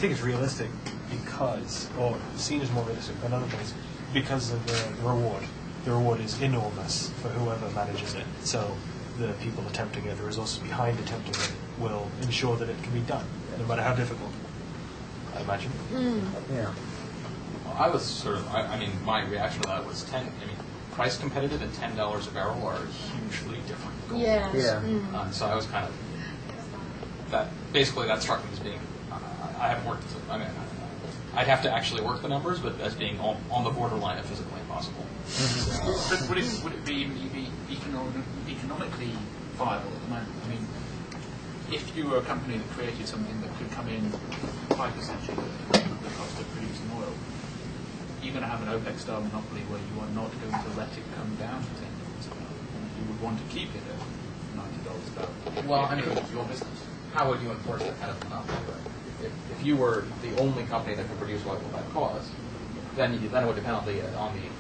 think it's realistic because, or seen as more realistic than other things, because of the reward. The reward is enormous for whoever manages it. So the people attempting it, the resources behind attempting it, will ensure that it can be done, no matter how difficult, I imagine. Yeah. Well, I was sort of, I mean, my reaction to that was price competitive and $10 a barrel are hugely different goals. Yeah. So I was kind of, basically that struck me as being, I haven't worked, I'd have to actually work the numbers, but as being on the borderline of physically impossible. But would it be economically viable at the moment? I mean, if you were a company that created something that could come in 5% cheaper than the cost of producing oil, you're going to have an OPEC-style monopoly where you are not going to let it come down to $10 a barrel. You would want to keep it at $90 a barrel. Well, I mean, it's your business. How would you enforce that kind of monopoly? If you were the only company that could produce oil at that cost, then it would depend on the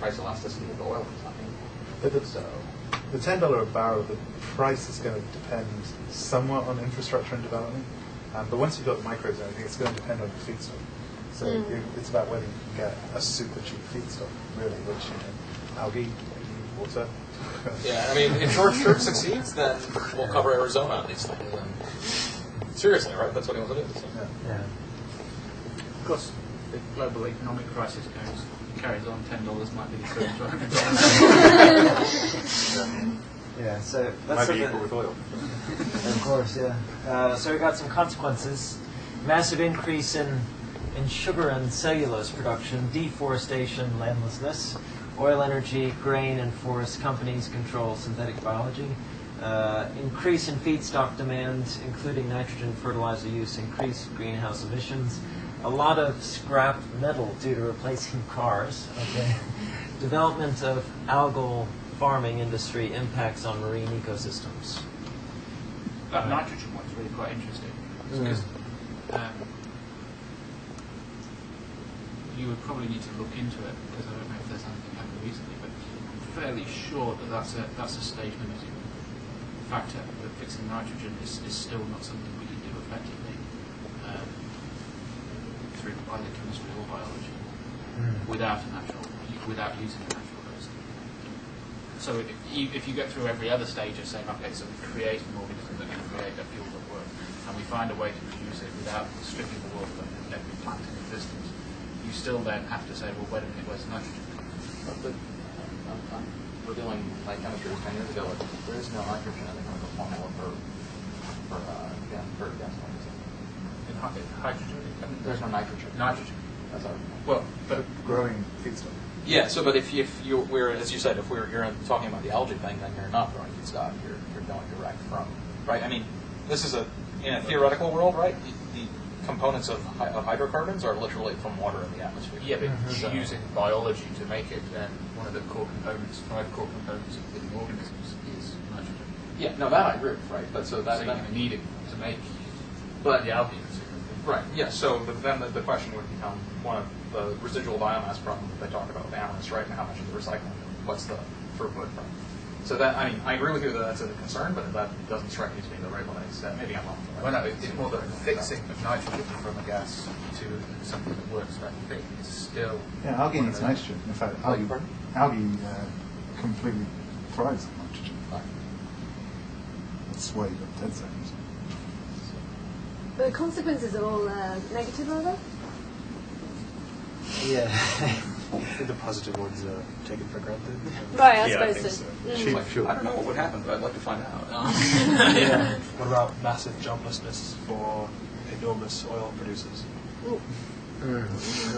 price elasticity of the oil consumption. So the $10 a barrel, the price is going to depend somewhat on infrastructure and development. But once you've got the microbes and everything, it's going to depend on the feedstock. So it's about whether you can get a super cheap feedstock, really, which, algae, water. Yeah, I mean, if George Church succeeds, then we'll cover Arizona at least. Seriously, right? That's what he wants to do. So. Yeah. Of course, the global economic crisis carries on, $10 might be the equivalent to $100. Yeah, so that's Might sort be of equal with oil. Of course, yeah. So we got some consequences. Massive increase in sugar and cellulose production, deforestation, landlessness, oil, energy, grain, and forest companies control synthetic biology. Increase in feedstock demand, including nitrogen fertilizer use, increased greenhouse emissions, a lot of scrap metal due to replacing cars. Okay. Development of algal farming industry impacts on marine ecosystems. That nitrogen one's really quite interesting because you would probably need to look into it because I don't know if there's anything happened recently, but I'm fairly sure that that's a stage limiting factor. That fixing nitrogen is still not something we can do effectively through either chemistry or biology without using a natural host. So if you go through every other stage of saying, okay, so we create an organism that can create a fuel that works, and we find a way to produce it without stripping the world of every plant in existence, you still then have to say, well, wait a minute, where's the nitrogen? But I'm revealing my chemistry was 10 years ago. There is no nitrogen in the chemical formula for gasoline. In hydrogen? There's no nitrogen. Nitrogen. That's our. Well, but Growing feedstock. Yeah. So, but if we're as you said, if you're talking about the algae thing, then you're not growing feedstock. You're going direct from right. I mean, this is in a theoretical world, right? The components of hydrocarbons are literally from water in the atmosphere. yeah, but using biology to make it, and one of the core components, 5 core components of living organisms is nitrogen. Yeah. No, that I agree with, right? But so So that you're going to need it to make but the algae. right. Yeah. So then the question would become one of the residual biomass problem that they talk about with animals, right? And how much of the recycling? What's the throughput from? So that, I mean, I agree with you that that's a concern, but that doesn't strike me as being the right one. Maybe I'm wrong. Well, no, it's more the fixing of nitrogen from a gas to something that works effectively is still... Yeah, algae needs nitrogen. In fact, algae completely thrives on nitrogen. That's why you got dead zones. But the consequences are all negative, are they? Yeah. I think the positive ones are taken for granted. Right, I Yeah, I suppose think so. so. Cheap fuel. I don't know what would happen, but I'd like to find out. Yeah. What about massive joblessness for enormous oil producers?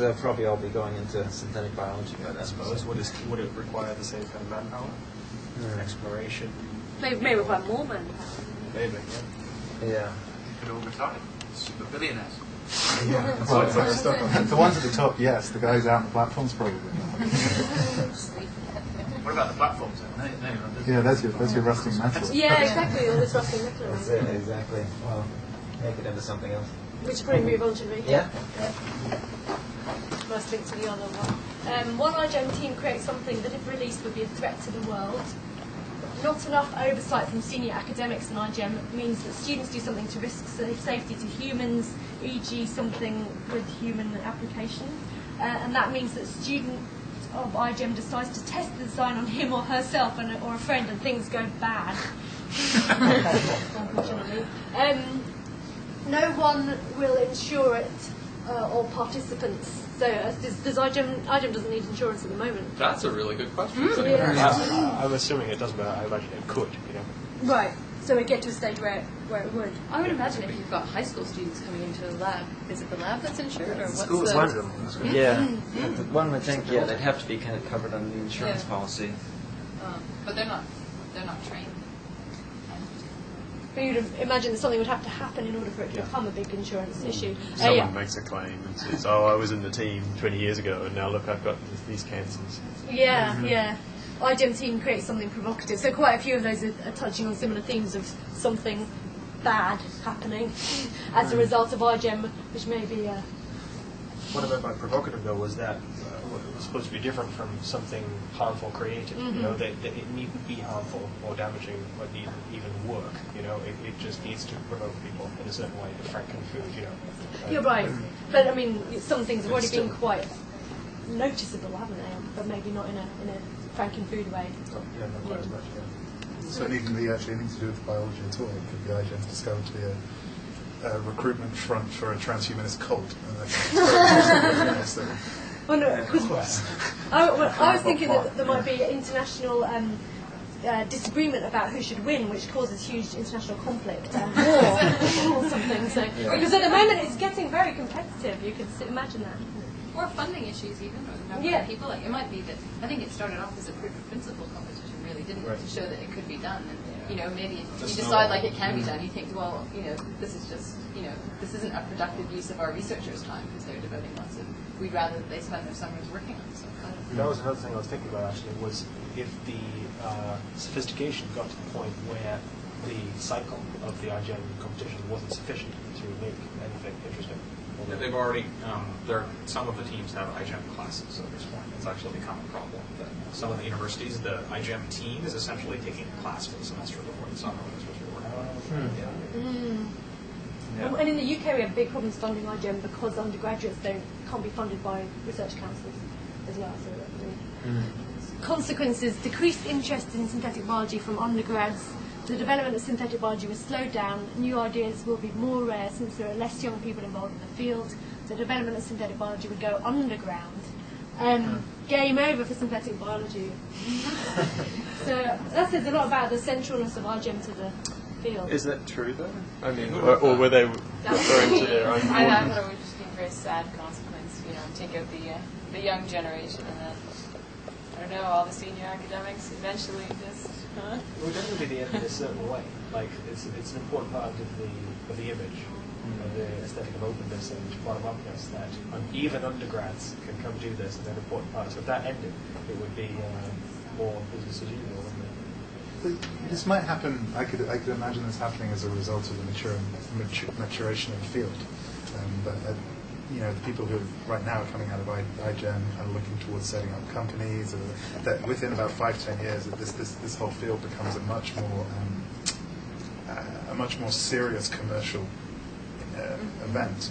They'll probably all be going into synthetic biology. I suppose. Would it require the same kind of manpower? Exploration? May require more manpower. Maybe, yeah. Yeah. You could all retire. Super billionaires. Yeah, well, the ones at the top, yes. The guys out on the platforms, probably not. What about the platforms then? Yeah, that's your rusting metal. Yeah, exactly. All this rusting metal That's around. it, exactly. Well, make it into something else. We should probably move on to read. Yeah. Nice link to the other one. One Argentine creates something that, if released, would be a threat to the world. not enough oversight from senior academics in IGEM means that students do something to risk safety to humans, e.g. something with human application. And that means that a student of IGEM decides to test the design on him or herself or a friend, and things go bad. Unfortunately. No one will insure it, or participants. So does IGEM doesn't need insurance at the moment. That's a really good question. I'm assuming it doesn't, but I imagine it could, you know. Right. So we get to a stage where it would. I would imagine if you've got high school students coming into a lab, is it the lab that's insured, or what's Schools the... one of them. Yeah. One would think, yeah, they'd have to be kind of covered under the insurance policy. But they're not trained. But you'd imagine that something would have to happen in order for it to become a big insurance issue. Someone makes a claim and says, "Oh, I was in the team 20 years ago, and now look, I've got these cancers." Yeah, yeah. IGEM team creates something provocative. So quite a few of those are touching on similar themes of something bad happening as a result of IGEM, which may be What I meant by provocative, though, was that it was supposed to be different from something harmful created. You know, that it needn't be harmful or damaging or needn't even work. You know, it just needs to provoke people in a certain way. The Frankenfood, you know. You're right. But I mean, some things have already been quite noticeable, haven't they? But maybe not in a Frankenfood way. Yeah, not quite as much, yeah. So it needn't be actually anything to do with biology at all. It could be IGEM discovered to be a recruitment front for a transhumanist cult. And Well, no, I was thinking that there might be international disagreement about who should win, which causes huge international conflict and war or something. So, because at the moment it's getting very competitive, you could imagine that. Or funding issues even, or the number of people. Like, it might be that, I think it started off as a proof of principle competition, really, didn't it, to show that it could be done. And, you know, maybe if you decide like it can be done, you think, well, you know, this is just, you know, this isn't a productive use of our researchers' time because they're devoting lots of, we'd rather that they spend their summers working on something. That was another thing I was thinking about, actually, was if the sophistication got to the point where the cycle of the IGEM competition wasn't sufficient to make anything interesting. They've already, some of the teams have IGEM classes at this point. It's actually become a problem that some of the universities, the IGEM team is essentially taking a class for the semester before the summer when it's supposed to be working. And in the UK we have big problems funding IGEM because undergraduates can't be funded by research councils as well. So consequences: decreased interest in synthetic biology from undergrads. The development of synthetic biology was slowed down. New ideas will be more rare since there are less young people involved in the field. The development of synthetic biology would go underground. Game over for synthetic biology. So that says a lot about the centralness of IGEM to the field. Is that true, though? I mean, or were they referring to their own? I thought it would just be a very sad consequence. You know, take out the young generation, and then I don't know, all the senior academics eventually just. It would definitely be the end in a certain way. Like it's an important part of the image, of the aesthetic of openness and bottom-upness that even undergrads can come do this, and they're an important part. So if that ended, it would be more business as usual, wouldn't it? This might happen. I could imagine this happening as a result of the maturation of the field. But you know, the people who right now are coming out of IGEM and looking towards setting up companies, that within about 5 to 10 years, this whole field becomes a much more serious commercial event,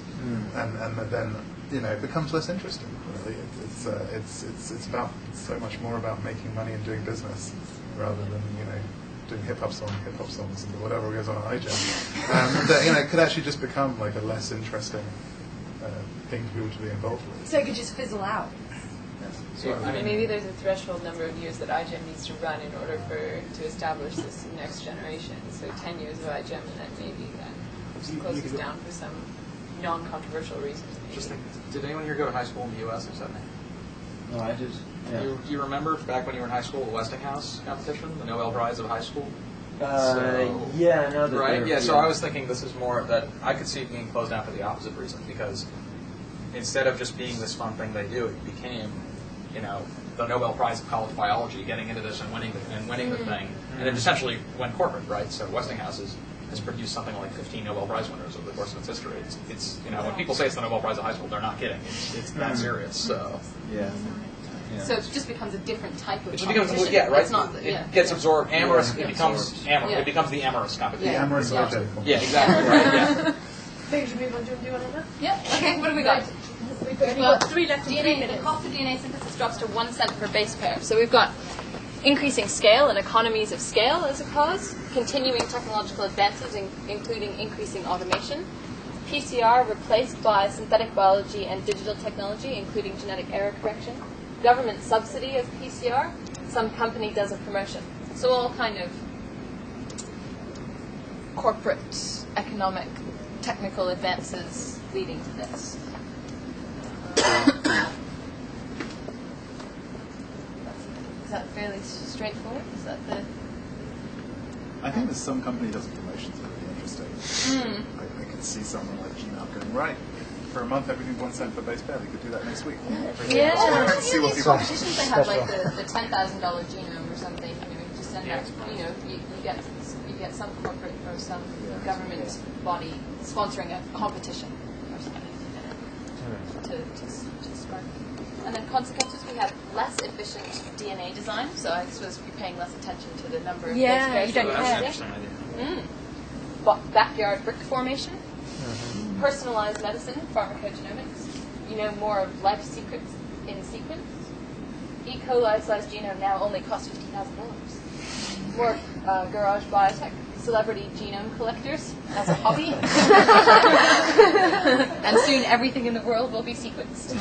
and then you know it becomes less interesting. Really, it's about so much more about making money and doing business rather than doing hip hop songs and whatever goes on at IGEM. That it could actually just become like a less interesting thing for people to be involved with. So it could just fizzle out. So, I mean, maybe there's a threshold number of years that IGEM needs to run in order to establish this next generation. So 10 years of IGEM, and then maybe closes down for some non-controversial reasons. Maybe. Just think, did anyone here go to high school in the U.S. or something? No, I did. Yeah. Do you remember back when you were in high school, the Westinghouse competition, the Nobel Prize of high school? Yeah, I know that. Right. Yeah. So I was thinking this is more that I could see it being closed down for the opposite reason, because instead of just being this fun thing they do, it became, the Nobel Prize of college biology, getting into this and winning the thing, and it essentially went corporate, right? So Westinghouse has produced something like 15 Nobel Prize winners over the course of its history. It's when people say it's the Nobel Prize of high school, they're not kidding. It's that serious. So yeah. So it just becomes a different type of It just becomes competition. right. It's not, It gets absorbed. Amorous. Yeah. It becomes amorous. Yeah. It becomes the amorous competition. The amorous Yeah. object. Yeah, exactly. Right. Yeah. Maybe should move on. Do you want to do one Yeah. Okay. What have we got? We've got 3 left in 3 DNA. The minutes. cost of DNA synthesis drops to 1 cent per base pair. So we've got increasing scale and economies of scale as a cause, continuing technological advances, including increasing automation, PCR replaced by synthetic biology and digital technology, including genetic error correction, government subsidy of PCR, some company does a promotion. So all kind of corporate, economic, technical advances leading to this. Is that fairly straightforward? Is that the... I think there's some company that does promotions that are really interesting. I could see someone like Genome going, right, for a month everything's 1 cent per base pair. We could do that next week. Yeah, See what these people. competitions they have like the $10,000 genome or something. You just send out. You get some corporate or some government body sponsoring a competition or something to spark. And then consequences, we have less efficient DNA design. So I suppose we're paying less attention to the number of base pairs. you don't that we're care. using. Backyard brick formation, personalized medicine, pharmacogenomics. More of life secrets in sequence. E. coli-sized genome now only costs $50,000. More garage biotech, celebrity genome collectors as a hobby. And soon everything in the world will be sequenced.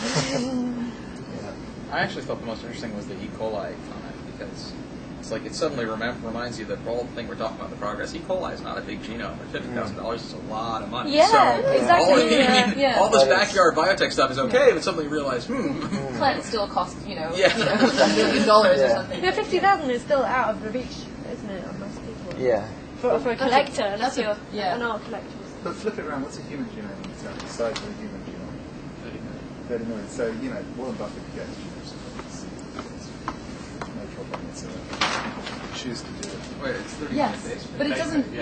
I actually thought the most interesting was the E. coli comment, because it's like it suddenly reminds you that all the thing we're talking about, the progress. E. coli is not a big genome, but $50,000 is a lot of money. Yeah, so exactly. All this backyard biotech stuff is okay, but suddenly you realize, Plants still cost, $1 million Yeah. or something. 50,000 is still out of the reach, isn't it, of most people? Yeah. For a collector, unless you're yeah. an art collector. But flip it around. What's a human genome in terms of the size of a human genome? 30 million. So, Warren Buffett could get his genome. It's no problem. It's choose to do it. Wait, it's 30 Yes, days. but it doesn't. So $60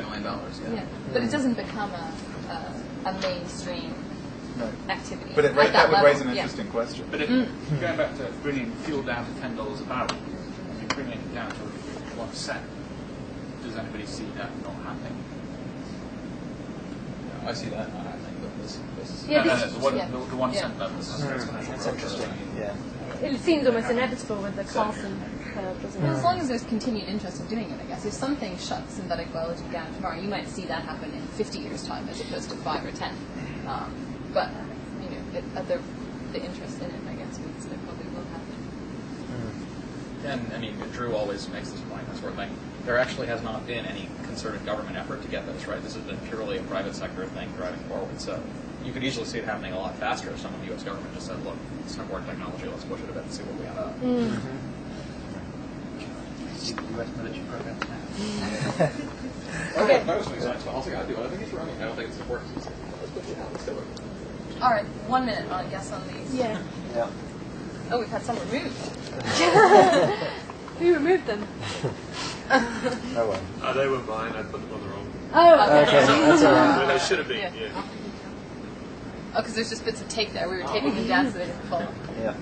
million. Yeah, but it doesn't become a mainstream No. activity. But at that would level. raise an interesting question. But if, going back to bringing fuel down to $10 a barrel, if you're bringing it down to 1 cent, does anybody see that not happening? I see that not happening, but this Yeah, the 1 cent level. That's interesting. Yeah. It seems almost inevitable with the Carlson curve, doesn't Well, it? as long as there's continued interest in doing it, I guess. If something shuts synthetic biology down tomorrow, you might see that happen in 50 years' time as opposed to 5 or 10. But the interest in it, I guess, means that it probably will happen. And Drew always makes this point, that sort of thing. There actually has not been any concerted government effort to get this right. This has been purely a private sector thing driving forward. So you could easily see it happening a lot faster if someone in the U.S. government just said, look, it's an important technology, let's push it a bit and see what we end up. See the U.S. military programs now. Okay. That was an exciting policy. I think it's running. I don't think it's important. Let's push it out. Let's do it. All right, 1 minute, I guess, on these. Yeah. Yeah. Oh, we've had some removed. Who removed them? Oh well. They were mine. I put them on the wrong. Oh, Okay, that's all right. Well, they should have been. Yeah. Yeah. Oh, because there's just bits of tape there. We were taping them down so they didn't fall. Yeah.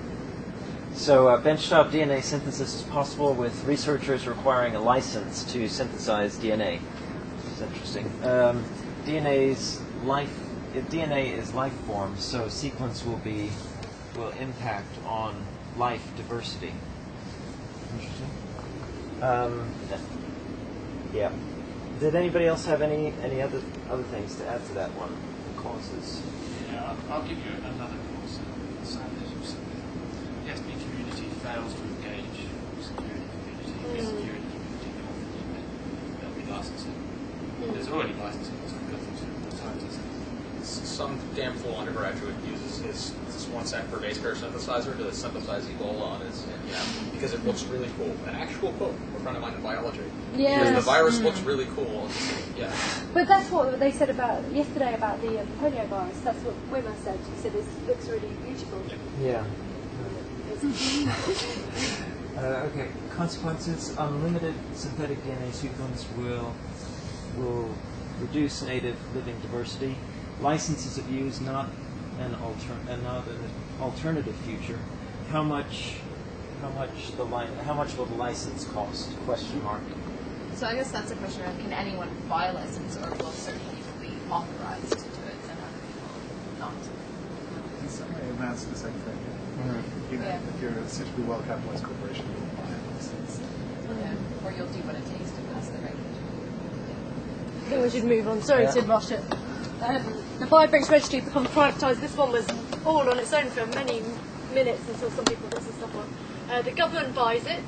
So benchtop DNA synthesis is possible with researchers requiring a license to synthesize DNA. This is interesting. DNA is life form, so sequence will impact on life diversity. Interesting. Yeah. Did anybody else have any other things to add to that one? The causes. Yeah, I'll give you another cause. The SB community fails to engage the security community. The security community they'll be licensing. There's already licensing for some good scientists. Some damn fool undergraduate uses his 1 cent per base pair synthesizer to synthesize Ebola on his, because it looks really cool. An actual quote from a friend of mine in biology. Yeah. Because the virus looks really cool. Yeah. But that's what they said yesterday about the polio virus. That's what Wimmer said. He said it looks really beautiful. Yeah. Okay. Consequences: unlimited synthetic DNA sequence will reduce native living diversity. Licenses of use not an alternative future. how much will the license cost? Question mark. So I guess that's a question of can anyone buy a license, or will certain people be authorized to do it and other people not? In some way, it amounts to the same thing. You know, if you're a suitably well-capitalized corporation, you'll buy a license. Yeah. Or you'll do what it takes to pass the regulation. I think we should move on. Sorry to rush it. The Biobricks registry becomes privatised. This one was all on its own for many minutes until some people put some stuff on. The government buys it.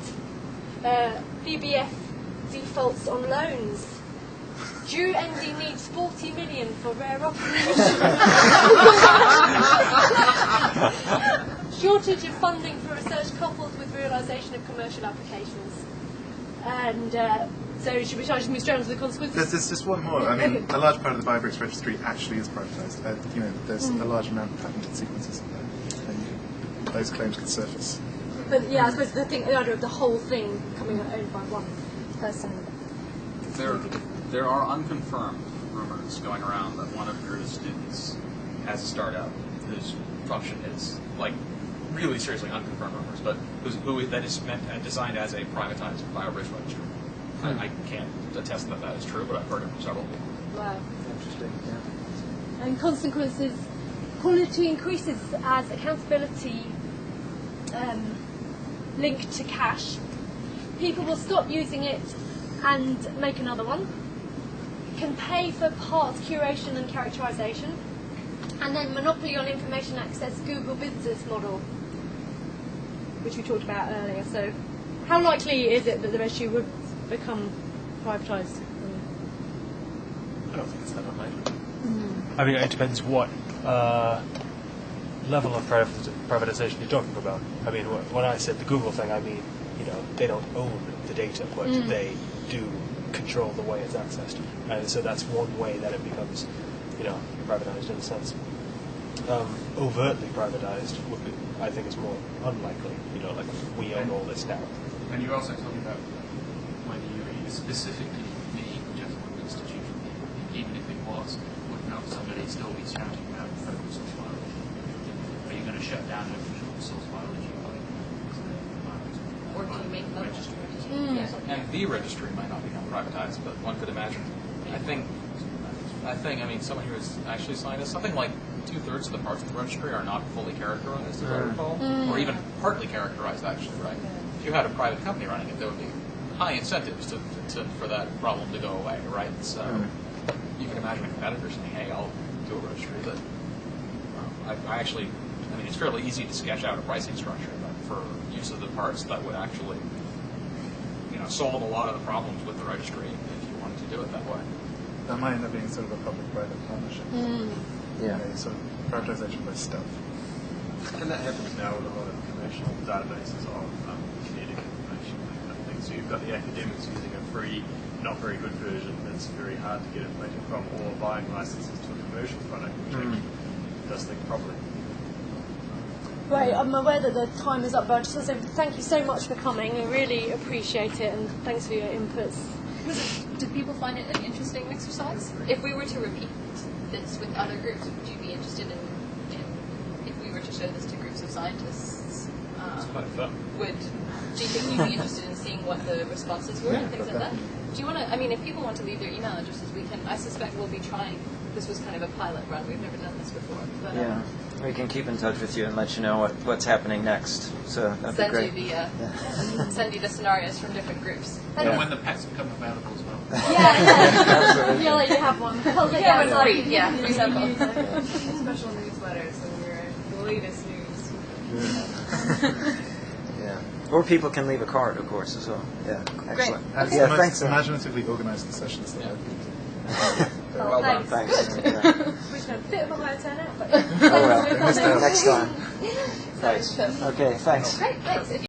BBF defaults on loans. Jew ND needs 40 million for rare operations. Shortage of funding for research coupled with realisation of commercial applications. And so should we try to move straight on to the consequences? There's just one more. I mean, a large part of the Biobricks registry actually is privatised. You know, there's a large amount of patented sequences in there, and those claims could surface. But yeah, I suppose the idea of the whole thing becoming owned by one person. There are unconfirmed rumors going around that one of Drew's students has a startup whose function is, like, really seriously unconfirmed rumors, but that is designed as a privatized Biobricks registry. I can't attest that that is true, but I've heard it from several people. Wow. Interesting. Yeah. And consequences, quality increases as accountability linked to cash. People will stop using it and make another one. Can pay for parts curation and characterization. And then monopoly on information access, Google business model, which we talked about earlier. So how likely is it that the registry would become privatised? I don't think it's that unlikely. I mean, it depends what level of privatization you're talking about. I mean, when I said the Google thing, I mean, you know, they don't own the data, but they do control the way it's accessed. And so that's one way that it becomes, you know, privatized in a sense. Overtly privatized would be, I think, is more unlikely. You know, like we own all this now. And you're also talking about whether you specifically need just one institution, even if it was, would not somebody still be shouting about open source biology? Are you going to shut down open source biology? Or do you make another registry? And the registry might not become privatized, but one could imagine. I think, I mean, someone who has actually signed this, something like 2/3 of the parts of the registry are not fully characterized, as I recall, or even partly characterized, actually, right? If you had a private company running it, there would be high incentives for that problem to go away, right? So you can imagine a competitor saying, hey, I'll do a registry that I mean, it's fairly easy to sketch out a pricing structure, but for use of the parts, that would actually, you know, solve a lot of the problems with the registry if you wanted to do it that way. That might end up being sort of a public-private partnership. Yeah. You know, sort of privatization by stealth. And that happens now with a lot of commercial databases of kinetic information, that kind of thing. So you've got the academics using a free, not very good version that's very hard to get information from, or buying licenses to a commercial product which actually does things properly. Right, I'm aware that the time is up, but I just want to say thank you so much for coming. I really appreciate it, and thanks for your inputs. Did people find it an interesting exercise? If we were to repeat this with other groups, would you be interested in if we were to show this to groups of scientists? It's quite fun. Do you think you'd be interested in seeing what the responses were and things like that? Do you want to? I mean, if people want to leave their email addresses, we can. I suspect we'll be trying. This was kind of a pilot run. We've never done this before. But, Yeah. We can keep in touch with you and let you know what's happening next. So that'd be great. Send you the scenarios from different groups. And when the packs become available as well. Yeah. We'll let you have one. For example. Special newsletter, so we're the latest news. Yeah. Or people can leave a card, of course, as well. Yeah. Excellent. As Yeah, the thanks. most imaginatively organized the sessions that I've been to. Well done. Thanks. Yeah. We've had a bit of a higher turnout, but Oh well. Next time. Thanks. Okay. Thanks. Great, thanks.